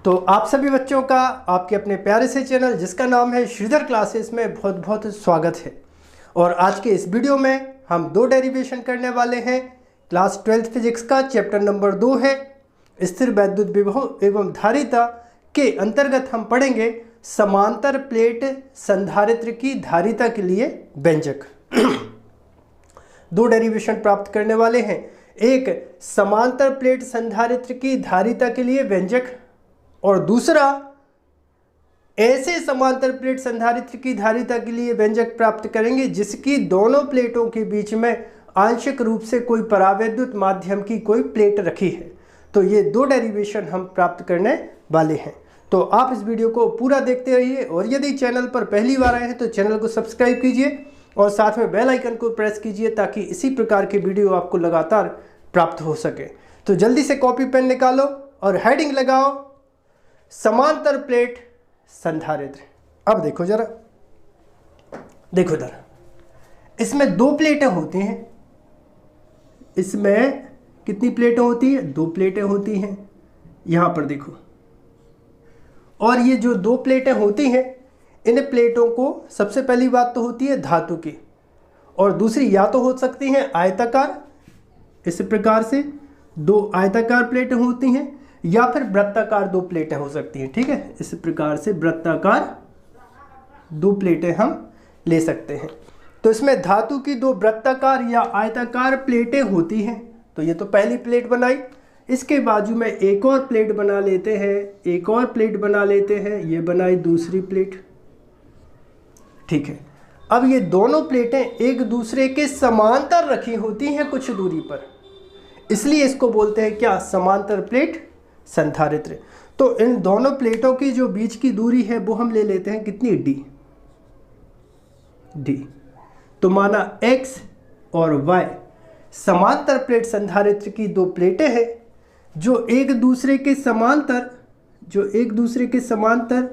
तो आप सभी बच्चों का आपके अपने प्यारे से चैनल जिसका नाम है श्रीधर क्लासेस में बहुत बहुत स्वागत है। और आज के इस वीडियो में हम दो डेरिवेशन करने वाले हैं। क्लास 12th फिजिक्स का चैप्टर नंबर 2 है स्थिर वैद्युत विभव एवं धारिता के अंतर्गत हम पढ़ेंगे समांतर प्लेट संधारित्र की धारिता के लिए व्यंजक। दो डेरिवेशन प्राप्त करने वाले हैं, एक समांतर प्लेट संधारित्र की धारिता के लिए व्यंजक और दूसरा ऐसे समांतर प्लेट संधारित्र की धारिता के लिए व्यंजक प्राप्त करेंगे जिसकी दोनों प्लेटों के बीच में आंशिक रूप से कोई परावैद्युत माध्यम की कोई प्लेट रखी है। तो ये दो डेरिवेशन हम प्राप्त करने वाले हैं। तो आप इस वीडियो को पूरा देखते रहिए और यदि चैनल पर पहली बार आए हैं तो चैनल को सब्सक्राइब कीजिए और साथ में बेल आइकन को प्रेस कीजिए ताकि इसी प्रकार के वीडियो आपको लगातार प्राप्त हो सके। तो जल्दी से कॉपी पेन निकालो और हेडिंग लगाओ समांतर प्लेट संधारित्र। अब देखो जरा, देखो जरा, इसमें दो प्लेटें होती हैं। इसमें कितनी प्लेटें होती हैं? दो प्लेटें होती हैं। यहां पर देखो, और ये जो दो प्लेटें होती हैं इन प्लेटों को सबसे पहली बात तो होती है धातु की और दूसरी या तो हो सकती हैं आयताकार, इस प्रकार से दो आयताकार प्लेटें होती हैं, या फिर वृत्ताकार दो प्लेटें हो सकती हैं। ठीक है, इस प्रकार से वृत्ताकार दो प्लेटें हम ले सकते हैं। तो इसमें धातु की दो वृत्ताकार या आयताकार प्लेटें होती हैं। तो ये तो पहली प्लेट बनाई, इसके बाजू में एक और प्लेट बना लेते हैं, एक और प्लेट बना लेते हैं, ये बनाई दूसरी प्लेट। ठीक है, अब ये दोनों प्लेटें एक दूसरे के समांतर रखी होती हैं कुछ दूरी पर, इसलिए इसको बोलते हैं क्या? समांतर प्लेट संधारित्र। तो इन दोनों प्लेटों की जो बीच की दूरी है वो हम ले लेते हैं कितनी? डी। तो माना x और y समांतर प्लेट संधारित्र की दो प्लेटें हैं जो एक दूसरे के समांतर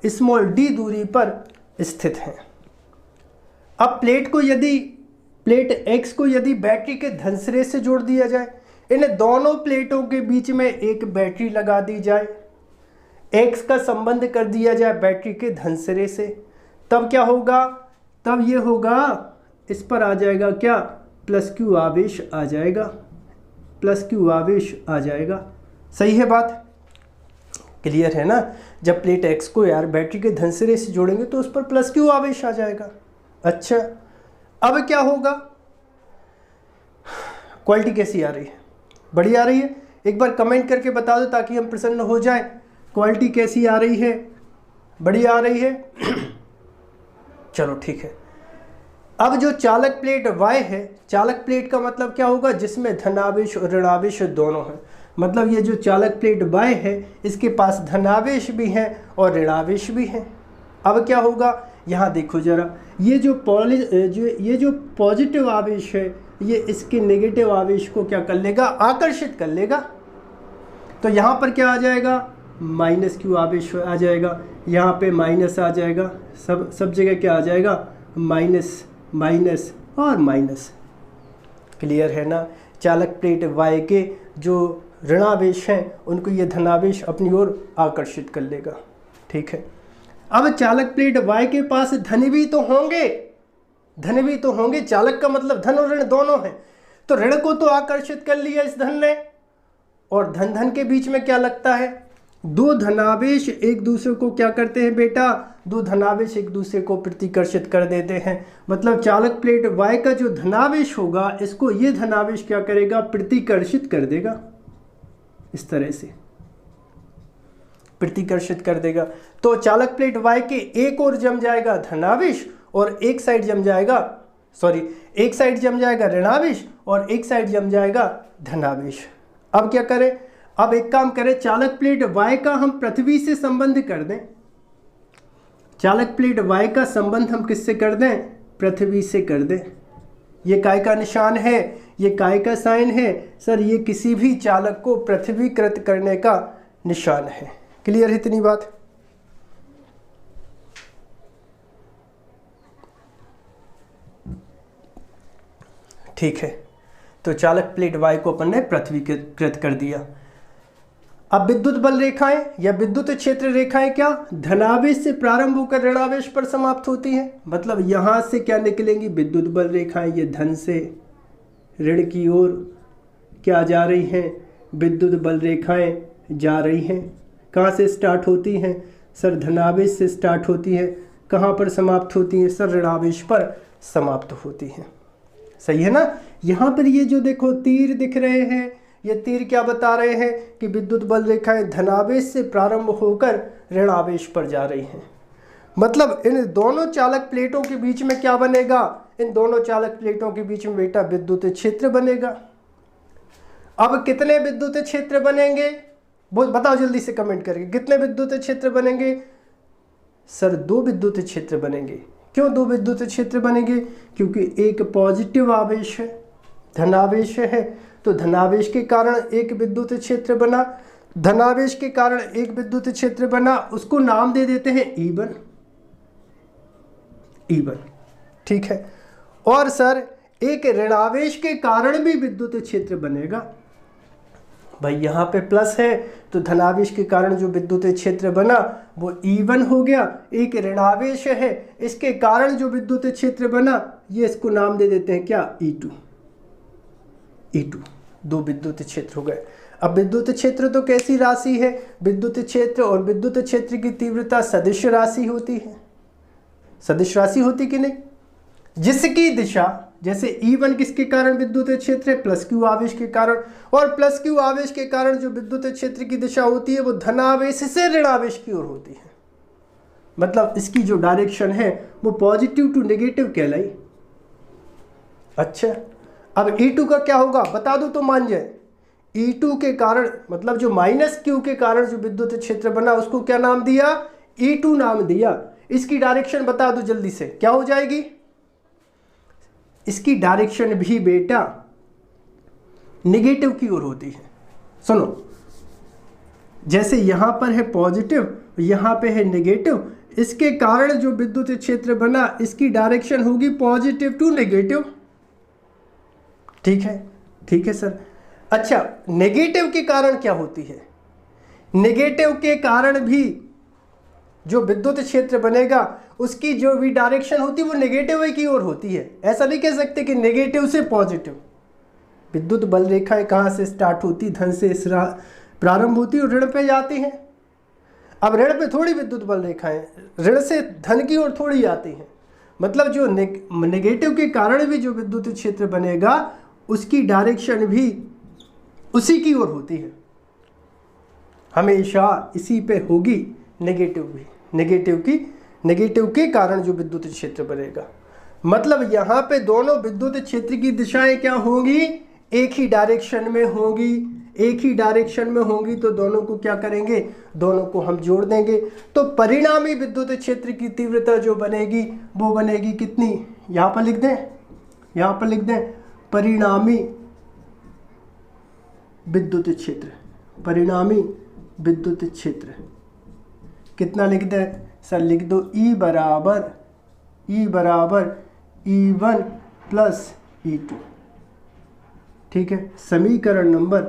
स्मॉल d दूरी पर स्थित हैं। अब प्लेट x को यदि बैटरी के धन सिरे से जोड़ दिया जाए, इन दोनों प्लेटों के बीच में एक बैटरी लगा दी जाए, x का संबंध कर दिया जाए बैटरी के धन सिरे से, तब क्या होगा? तब ये होगा, इस पर आ जाएगा क्या? प्लस क्यू आवेश आ जाएगा, प्लस क्यू आवेश आ जाएगा। सही है बात? क्लियर है ना? जब प्लेट x को यार बैटरी के धन सिरे से जोड़ेंगे तो उस पर प्लस क्यू आवेश आ जाएगा। अच्छा, अब क्या होगा? क्वालिटी कैसी आ रही है? बढ़िया आ रही है? एक बार कमेंट करके बता दो ताकि हम प्रसन्न हो जाएं। क्वालिटी कैसी आ रही है? बढ़िया आ रही है? चलो ठीक है। अब जो चालक प्लेट y है, चालक प्लेट का मतलब क्या होगा? जिसमें धनावेश और ऋणावेश दोनों हैं। मतलब ये जो चालक प्लेट y है इसके पास धनावेश भी है और ऋणावेश भी है। अब क्या होगा? यहाँ देखो जरा, ये जो पॉजिटिव आवेश है ये इसके नेगेटिव आवेश को क्या कर लेगा? आकर्षित कर लेगा। तो यहाँ पर क्या आ जाएगा? माइनस क्यू आवेश आ जाएगा, यहाँ पे माइनस आ जाएगा, सब जगह क्या आ जाएगा? माइनस माइनस और माइनस। क्लियर है ना? चालक प्लेट y के जो ऋणावेश हैं उनको ये धनावेश अपनी ओर आकर्षित कर लेगा। ठीक है, अब चालक प्लेट y के पास धन भी तो होंगे, चालक का मतलब धन और ऋण दोनों हैं। तो ऋण को तो आकर्षित कर लिया इस धन ने, और धन के बीच में क्या लगता है? दो धनावेश एक दूसरे को क्या करते हैं बेटा? दो धनावेश एक दूसरे को प्रतिकर्षित कर देते हैं। मतलब चालक प्लेट y का जो धनावेश होगा इसको ये धनावेश क्या करेगा? प्रतिकर्षित कर देगा, इस तरह से प्रतिकर्षित कर देगा। तो चालक प्लेट y के एक ओर जम जाएगा धनावेश और एक साइड जम जाएगा ऋणावेश और एक साइड जम जाएगा धनावेश। अब क्या करें? अब एक काम करें, चालक प्लेट y का हम पृथ्वी से संबंध कर दें। चालक प्लेट y का संबंध हम किससे कर दें? पृथ्वी से कर दें। ये काय का निशान है, ये काय का साइन है सर, ये किसी भी चालक को पृथ्वीकृत करने का निशान है। क्लियर है इतनी बात? ठीक है, तो चालक प्लेट y को अपन ने पृथ्वीकृत कर दिया। अब विद्युत बल रेखाएं या विद्युत क्षेत्र रेखाएं क्या धनावेश से प्रारंभ होकर ऋणावेश पर समाप्त होती हैं। मतलब यहां से क्या निकलेंगी, विद्युत बल रेखाएं ये धन से ऋण की ओर क्या जा रही हैं, विद्युत बल रेखाएं जा रही हैं। कहां से स्टार्ट होती हैं सर, धनावेश से स्टार्ट होती है। कहां पर समाप्त होती हैं सर, ऋणावेश पर समाप्त होती हैं। सही है ना। यहां पर ये जो देखो तीर दिख रहे हैं, ये तीर क्या बता रहे हैं कि विद्युत बल रेखाएं धनावेश से प्रारंभ होकर ऋणावेश पर जा रही हैं। मतलब इन दोनों चालक प्लेटों के बीच में क्या बनेगा, इन दोनों चालक प्लेटों के बीच में बेटा विद्युत क्षेत्र बनेगा। अब कितने विद्युत क्षेत्र बनेंगे वो बताओ जल्दी से कमेंट करके, कितने विद्युत क्षेत्र बनेंगे सर, 2 विद्युत क्षेत्र बनेंगे। क्यों 2 विद्युत क्षेत्र बनेंगे, क्योंकि एक पॉजिटिव आवेश है, धनावेश है, तो धनावेश के कारण एक विद्युत क्षेत्र बना, धनावेश के कारण एक विद्युत क्षेत्र बना, उसको नाम दे देते हैं E1। ठीक है। और सर एक ऋणावेश के कारण भी विद्युत क्षेत्र बनेगा। भाई यहाँ पे प्लस है तो धनावेश के कारण जो विद्युत क्षेत्र बना वो E1 हो गया। एक ऋणावेश है, इसके कारण जो विद्युत क्षेत्र बना ये इसको नाम दे देते हैं क्या, E2। 2 विद्युत क्षेत्र हो गए। अब विद्युत क्षेत्र तो कैसी राशि है, विद्युत क्षेत्र और विद्युत क्षेत्र की तीव्रता सदिश राशि होती है। सदिश राशि होती कि नहीं, जिसकी दिशा जैसे E1 किसके कारण विद्युत क्षेत्र है, प्लस क्यू आवेश के कारण, और प्लस क्यू आवेश के कारण जो विद्युत क्षेत्र की दिशा होती है वो धनावेश से ऋणावेश की ओर होती है। मतलब इसकी जो डायरेक्शन है वो पॉजिटिव टू नेगेटिव कहलाई। अच्छा अब E2 का क्या होगा बता दो तो मान जाए। E2 के कारण मतलब जो माइनस क्यू के कारण जो विद्युत क्षेत्र बना उसको क्या नाम दिया, E2 नाम दिया। इसकी डायरेक्शन बता दो जल्दी से, क्या हो जाएगी, इसकी डायरेक्शन भी बेटा नेगेटिव की ओर होती है। सुनो, जैसे यहां पर है पॉजिटिव, यहां पे है नेगेटिव, इसके कारण जो विद्युत क्षेत्र बना इसकी डायरेक्शन होगी पॉजिटिव टू नेगेटिव। ठीक है सर। अच्छा नेगेटिव के कारण क्या होती है, नेगेटिव के कारण भी जो विद्युत क्षेत्र बनेगा उसकी जो भी डायरेक्शन होती है वो नेगेटिव की ओर होती है। ऐसा नहीं कह सकते कि नेगेटिव से पॉजिटिव। विद्युत बल रेखाएं कहाँ से स्टार्ट होती, धन से प्रारंभ होती और ऋण पे जाती हैं। अब ऋण पे थोड़ी विद्युत बल रेखाएं ऋण से धन की ओर थोड़ी आती हैं। मतलब जो नेगेटिव के कारण भी जो विद्युत क्षेत्र बनेगा उसकी डायरेक्शन भी उसी की ओर होती है, हमेशा इसी पे होगी नेगेटिव भी, नेगेटिव के कारण जो विद्युत क्षेत्र बनेगा। मतलब यहाँ पे दोनों विद्युत क्षेत्र की दिशाएं क्या होंगी, एक ही डायरेक्शन में होंगी, तो दोनों को क्या करेंगे, दोनों को हम जोड़ देंगे। तो परिणामी विद्युत क्षेत्र की तीव्रता जो बनेगी वो बनेगी कितनी, यहाँ पर लिख दें, परिणामी विद्युत क्षेत्र कितना लिख दें सर, लिख दो E बराबर E1 प्लस E2। ठीक है, समीकरण नंबर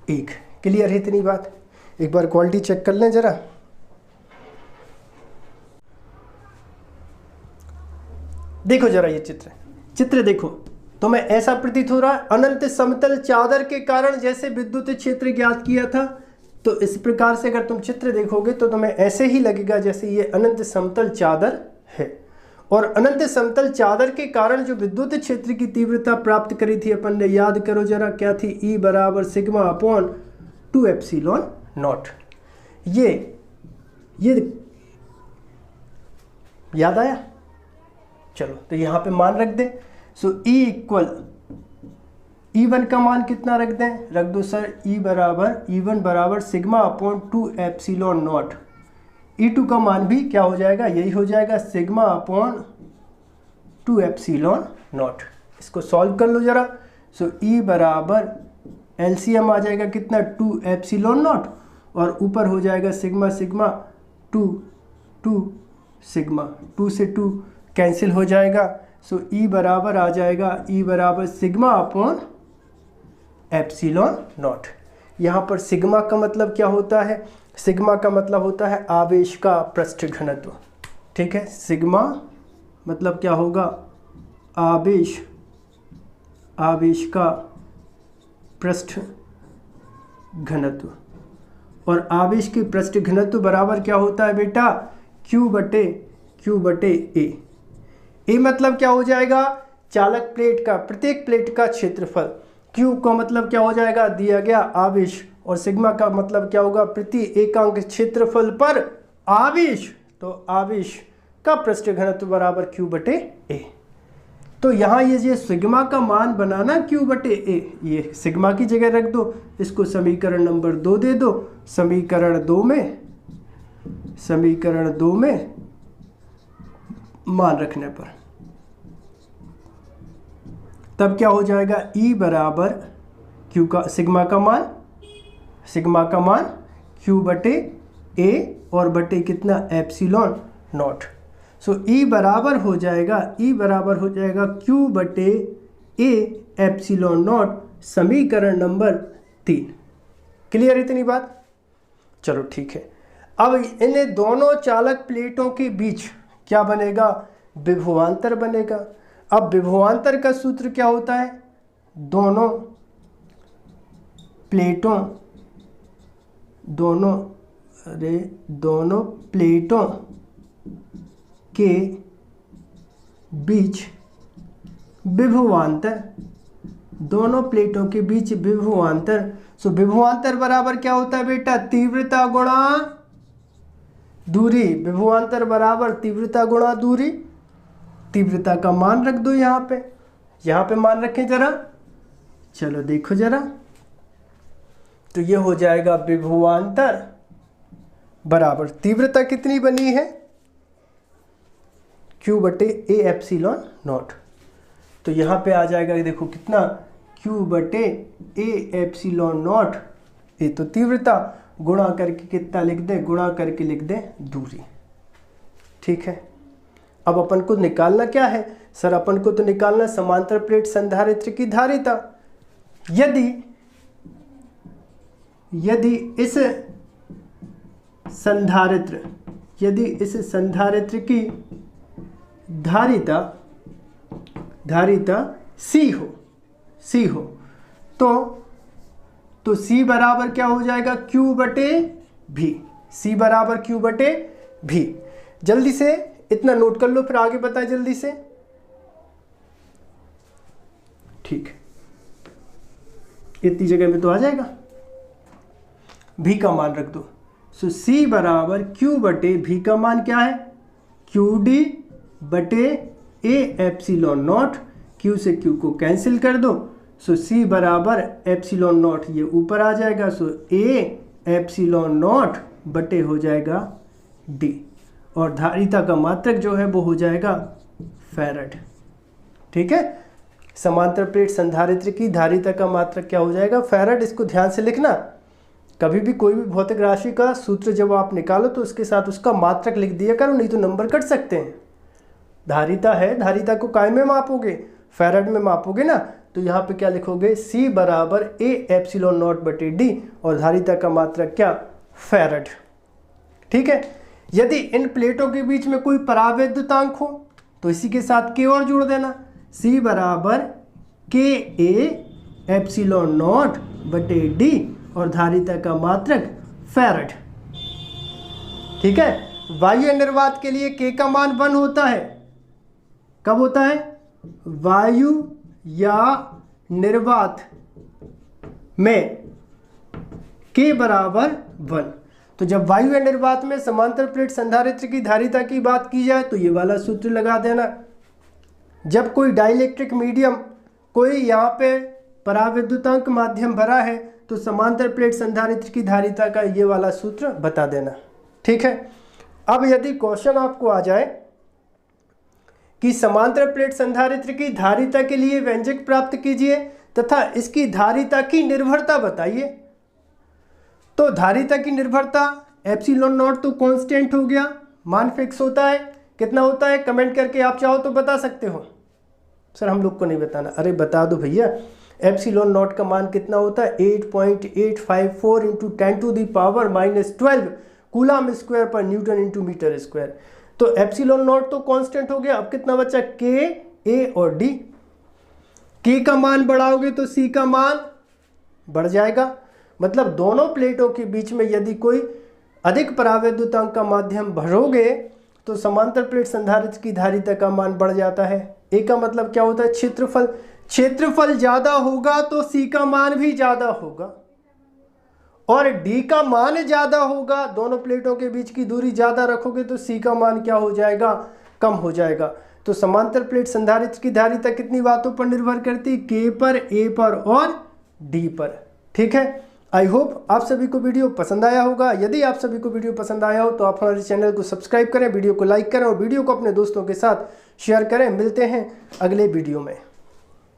1। क्लियर है इतनी बात। एक बार क्वालिटी चेक कर लें जरा। देखो जरा ये चित्र देखो, तो मैं ऐसा प्रतीत हो रहा है अनंत समतल चादर के कारण जैसे विद्युत क्षेत्र ज्ञात किया था, तो इस प्रकार से अगर तुम चित्र देखोगे तो तुम्हें ऐसे ही लगेगा जैसे ये अनंत समतल चादर है। और अनंत समतल चादर के कारण जो विद्युत क्षेत्र की तीव्रता प्राप्त करी थी अपन ने, याद करो जरा क्या थी, E बराबर सिग्मा अपॉन 2 एप्सिलॉन नॉट। ये याद आया, चलो तो यहाँ पे मान रख दें। सो E इक्वल E1 का मान कितना रख दो सर, E1 बराबर sigma upon 2 epsilon not. E2 का मान भी क्या हो जाएगा, यही हो जाएगा सिग्मा अपॉन 2 एप्सिलॉन नॉट। इसको सॉल्व कर लो जरा। सो E बराबर एलसीएम आ जाएगा कितना, 2 एप्सिलॉन नॉट, और ऊपर हो जाएगा सिग्मा 2 सिग्मा, 2 से 2 कैंसिल हो जाएगा। सो E बराबर आ जाएगा, E बराबर सिग्मा अपॉन एप्सिलॉन नॉट। यहाँ पर सिग्मा का मतलब क्या होता है? सिग्मा का मतलब होता है आवेश का पृष्ठ घनत्व। ठीक है, सिग्मा मतलब क्या होगा? आवेश का पृष्ठ घनत्व। और आवेश की पृष्ठ घनत्व बराबर क्या होता है बेटा? Q बटे A। ए मतलब क्या हो जाएगा? चालक प्लेट का, प्रत्येक प्लेट का क्षेत्रफल। Q का मतलब क्या हो जाएगा? दिया गया आवेश। और सिग्मा का मतलब क्या होगा? प्रति एकांक क्षेत्रफल पर आवेश। तो आवेश का पृष्ठ घनत्व बराबर Q बटे A। तो यहाँ ये सिग्मा का मान बनाना Q बटे A, ये सिग्मा की जगह रख दो, इसको समीकरण नंबर 2 दे दो। समीकरण 2 में मान रखने पर तब क्या हो जाएगा? E बराबर Q का सिग्मा का मान Q बटे A और बटे कितना? Epsilon not. सो E बराबर हो जाएगा Q बटे A एप्सिलॉन नॉट, समीकरण नंबर 3। क्लियर इतनी बात? चलो ठीक है। अब इन दोनों चालक प्लेटों के बीच क्या बनेगा? विभवांतर बनेगा। अब विभवांतर का सूत्र क्या होता है? दोनों प्लेटों के बीच विभवांतर। सो विभवांतर बराबर क्या होता है बेटा? तीव्रता गुणा दूरी। विभवांतर बराबर तीव्रता गुणा दूरी। तीव्रता का मान रख दो यहाँ पे मान रखें जरा। चलो देखो जरा, तो ये हो जाएगा विभवांतर बराबर तीव्रता कितनी बनी है? Q बटे A एप्सिलॉन नॉट। तो यहाँ पे आ जाएगा, देखो कितना? Q बटे A एप्सिलॉन नॉट। ये तो तीव्रता, गुणा करके कितना लिख दे? गुणा करके लिख दे दूरी। ठीक है, अब अपन को निकालना क्या है? सर अपन को तो निकालना समांतर प्लेट संधारित्र की धारिता। यदि इस संधारित्र की धारिता C हो तो C बराबर क्या हो जाएगा? Q बटे V। C बराबर Q बटे V। जल्दी से इतना नोट कर लो, फिर आगे बताए जल्दी से। ठीक, इतनी जगह में तो आ जाएगा। V का मान रख दो। सो C बराबर Q बटे V का मान क्या है? QD बटे A एप्सिलॉन नॉट। Q से Q को कैंसिल कर दो। सो C बराबर एप्सिलॉन नॉट, ये ऊपर आ जाएगा। सो A एप्सिलॉन नॉट बटे हो जाएगा D। और धारिता का मात्रक जो है वो हो जाएगा फैराड। ठीक है, समांतर प्लेट संधारित्र की धारिता का मात्रक क्या हो जाएगा? फैराड। इसको ध्यान से लिखना। कभी भी कोई भी भौतिक राशि का सूत्र जब आप निकालो तो उसके साथ उसका मात्रक लिख दिया करो, नहीं तो नंबर कट सकते हैं। धारिता है, धारिता को काय में मापोगे? फैराड में मापोगे ना। तो यहाँ पे क्या लिखोगे? C बराबर A एप्सिलॉन नॉट बटे D और धारिता का मात्रक क्या? फैराड। ठीक है, यदि इन प्लेटों के बीच में कोई परावैद्युतांक हो तो इसी के साथ K और जोड़ देना। C बराबर KA एप्सिलॉन नॉट बटे D और धारिता का मात्रक फैराड। ठीक है, वायु निर्वात के लिए K का मान 1 होता है। कब होता है? वायु या निर्वात में K बराबर 1। तो जब वायु या निर्वात में समांतर प्लेट संधारित्र की धारिता की बात की जाए तो ये वाला सूत्र लगा देना। जब कोई डाइलेक्ट्रिक मीडियम, कोई यहाँ पे परावैद्युतांक माध्यम भरा है तो समांतर प्लेट संधारित्र की धारिता का ये वाला सूत्र बता देना। ठीक है, अब यदि क्वेश्चन आपको आ जाए कि समांतर प्लेट संधारित्र की धारिता के लिए व्यंजक प्राप्त कीजिए तथा इसकी धारिता की निर्भरता बताइए, तो धारिता की निर्भरता एप्सिलॉन नॉट तो कांस्टेंट हो गया, मान फिक्स होता है। कितना होता है? कमेंट करके आप चाहो तो बता सकते हो। सर हम लोग को नहीं बताना। अरे बता दो भैया, एप्सिलॉन नॉट का मान कितना होता है 8.854 इंटू 10⁻⁻12 कूलम स्क्वायर पर न्यूटन इंटू मीटर स्क्वायर। तो एप्सिलॉन नॉट तो कांस्टेंट हो गया। अब कितना बचा के, ए और डी। के का मान बढ़ाओगे तो सी का मान बढ़ जाएगा। मतलब दोनों प्लेटों के बीच में यदि कोई अधिक परावैद्युतांक का माध्यम भरोगे तो समांतर प्लेट संधारित्र की धारिता का मान बढ़ जाता है। ए का मतलब क्या होता है क्षेत्रफल। क्षेत्रफल ज्यादा होगा तो सी का मान भी ज्यादा होगा और डी का मान ज्यादा होगा। दोनों प्लेटों के बीच की दूरी ज्यादा रखोगे तो सी का मान क्या हो जाएगा, कम हो जाएगा। तो समांतर प्लेट संधारित्र की धारिता कितनी बातों पर निर्भर करती है, के पर, ए पर और डी पर। ठीक है, आई होप आप सभी को वीडियो पसंद आया होगा। यदि आप सभी को वीडियो पसंद आया हो तो आप हमारे चैनल को सब्सक्राइब करें, वीडियो को लाइक करें और वीडियो को अपने दोस्तों के साथ शेयर करें। मिलते हैं अगले वीडियो में।